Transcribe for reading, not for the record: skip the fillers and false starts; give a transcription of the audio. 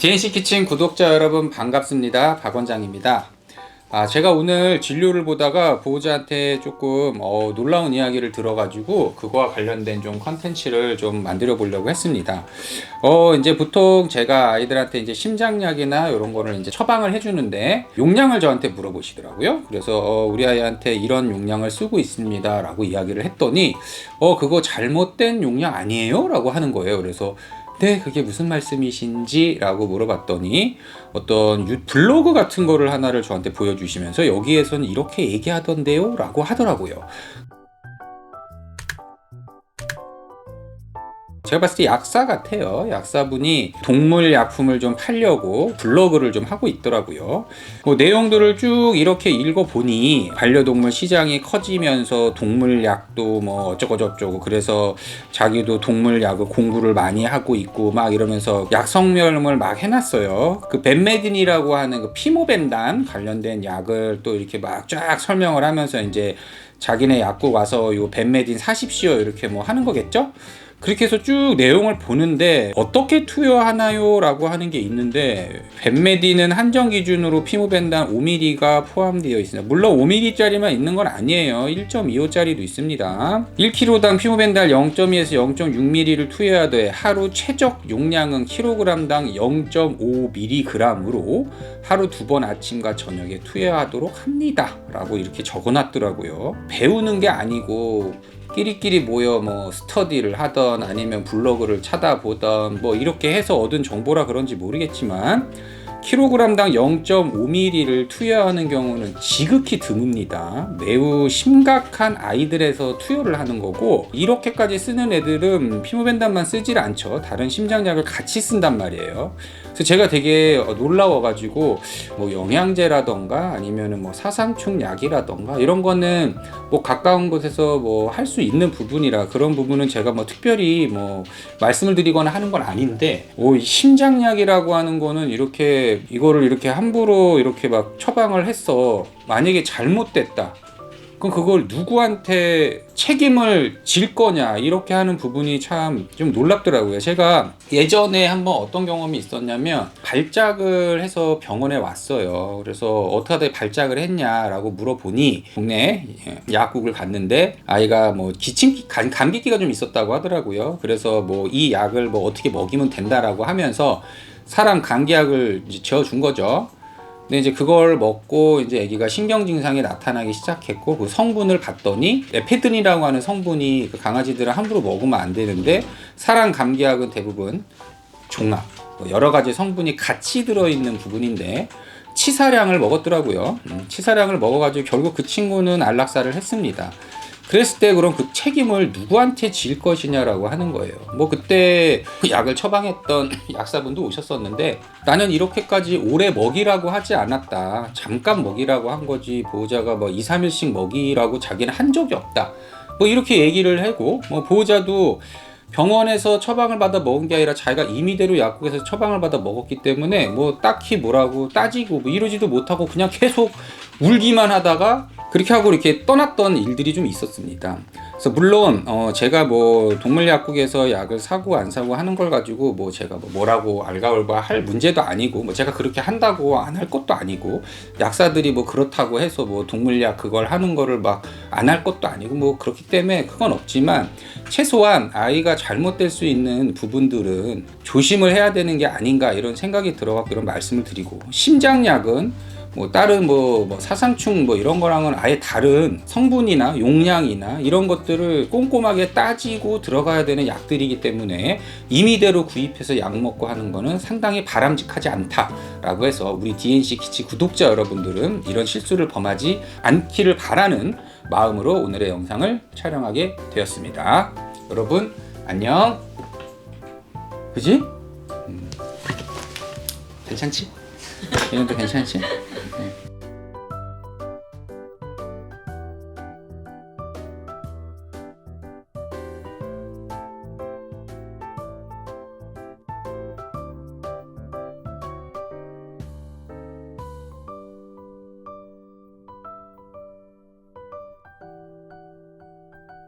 DNC 키친 구독자 여러분 반갑습니다. 박 원장입니다. 제가 오늘 진료를 보다가 보호자한테 조금 놀라운 이야기를 들어가지고 그거와 관련된 좀 컨텐츠를 좀 만들어 보려고 했습니다. 이제 보통 제가 아이들한테 이제 심장약이나 이런 거를 이제 처방을 해주는데 용량을 저한테 물어보시더라고요. 그래서 우리 아이한테 이런 용량을 쓰고 있습니다 라고 이야기를 했더니 그거 잘못된 용량 아니에요? 라고 하는 거예요. 그래서 네, 그게 무슨 말씀이신지 라고 물어봤더니 어떤 블로그 같은 거를 하나를 저한테 보여주시면서 여기에서는 이렇게 얘기하던데요? 라고 하더라고요. 제가 봤을 때 약사 같아요. 약사분이 동물 약품을 좀 팔려고 블로그를 좀 하고 있더라고요. 내용들을 쭉 이렇게 읽어보니 반려동물 시장이 커지면서 동물약도 뭐 어쩌고저쩌고 그래서 자기도 동물약을 공부를 많이 하고 있고 막 이러면서 약 성명을 막 해놨어요. 그 벤메딘이라고 하는 그 피모벤단 관련된 약을 또 이렇게 막 쫙 설명을 하면서 이제 자기네 약국 와서 요 벤메딘 사십시오 이렇게 뭐 하는 거겠죠? 그렇게 해서 쭉 내용을 보는데 어떻게 투여하나요? 라고 하는 게 있는데 벤메딘은 한정 기준으로 피모벤단 5mm가 포함되어 있습니다. 물론 5mm짜리만 있는 건 아니에요. 1.25짜리도 있습니다. 1kg당 피모벤단 0.2에서 0.6mm를 투여해야 돼. 하루 최적 용량은 kg당 0.5mg으로 하루 2번 아침과 저녁에 투여하도록 합니다. 라고 이렇게 적어놨더라고요. 배우는 게 아니고 끼리끼리 모여 뭐 스터디를 하던 아니면 블로그를 찾아보던 뭐 이렇게 해서 얻은 정보라 그런지 모르겠지만 킬로그램당 0.5mm를 투여하는 경우는 지극히 드뭅니다. 매우 심각한 아이들에서 투여를 하는 거고 이렇게까지 쓰는 애들은 피모벤단만 쓰질 않죠. 다른 심장약을 같이 쓴단 말이에요. 그래서 제가 되게 놀라워가지고 뭐 영양제라던가 아니면은 뭐 사상충 약이라던가 이런 거는 뭐 가까운 곳에서 뭐 할 수 있는 부분이라 그런 부분은 제가 뭐 특별히 뭐 말씀을 드리거나 하는 건 아닌데 심장약이라고 하는 거는 이거를 이렇게 함부로 이렇게 막 처방을 했어. 만약에 잘못됐다. 그럼 그걸 누구한테 책임을 질 거냐 이렇게 하는 부분이 참 좀 놀랍더라고요. 제가 예전에 한번 어떤 경험이 있었냐면 발작을 해서 병원에 왔어요. 그래서 어떻게 하다 발작을 했냐라고 물어보니 동네 약국을 갔는데 아이가 뭐 감기기가 좀 있었다고 하더라고요. 그래서 뭐 이 약을 뭐 어떻게 먹이면 된다라고 하면서 사람 감기약을 이제 지어준 거죠. 근데 이제 그걸 먹고 이제 아기가 신경 증상이 나타나기 시작했고 그 성분을 봤더니 에페드린이라고 하는 성분이 그 강아지들은 함부로 먹으면 안 되는데 사람 감기약은 대부분 종합 여러 가지 성분이 같이 들어있는 부분인데 치사량을 먹었더라고요. 치사량을 먹어가지고 결국 그 친구는 안락사를 했습니다. 그랬을 때 그럼 그 책임을 누구한테 질 것이냐라고 하는 거예요. 뭐 그때 약을 처방했던 약사분도 오셨었는데 나는 이렇게까지 오래 먹이라고 하지 않았다. 잠깐 먹이라고 한 거지 보호자가 뭐 2, 3일씩 먹이라고 자기는 한 적이 없다. 뭐 이렇게 얘기를 하고 뭐 보호자도 병원에서 처방을 받아 먹은 게 아니라 자기가 임의대로 약국에서 처방을 받아 먹었기 때문에 뭐 딱히 뭐라고 따지고 뭐 이러지도 못하고 그냥 계속 울기만 하다가 그렇게 하고 이렇게 떠났던 일들이 좀 있었습니다. 그래서 물론 제가 뭐 동물 약국에서 약을 사고 안 사고 하는 걸 가지고 뭐 제가 뭐라고 알가올바 할 문제도 아니고 뭐 제가 그렇게 한다고 안 할 것도 아니고 약사들이 뭐 그렇다고 해서 뭐 동물약 그걸 하는 거를 막 안 할 것도 아니고 뭐 그렇기 때문에 그건 없지만 최소한 아이가 잘못될 수 있는 부분들은 조심을 해야 되는 게 아닌가 이런 생각이 들어갖고 이런 말씀을 드리고 심장약은 뭐 다른 뭐 사상충 뭐 이런 거랑은 아예 다른 성분이나 용량이나 이런 것들을 꼼꼼하게 따지고 들어가야 되는 약들이기 때문에 임의대로 구입해서 약 먹고 하는 거는 상당히 바람직하지 않다라고 해서 우리 DNC 키치 구독자 여러분들은 이런 실수를 범하지 않기를 바라는 마음으로 오늘의 영상을 촬영하게 되었습니다. 여러분 안녕. 그지? 괜찮지? 이년도 괜찮지?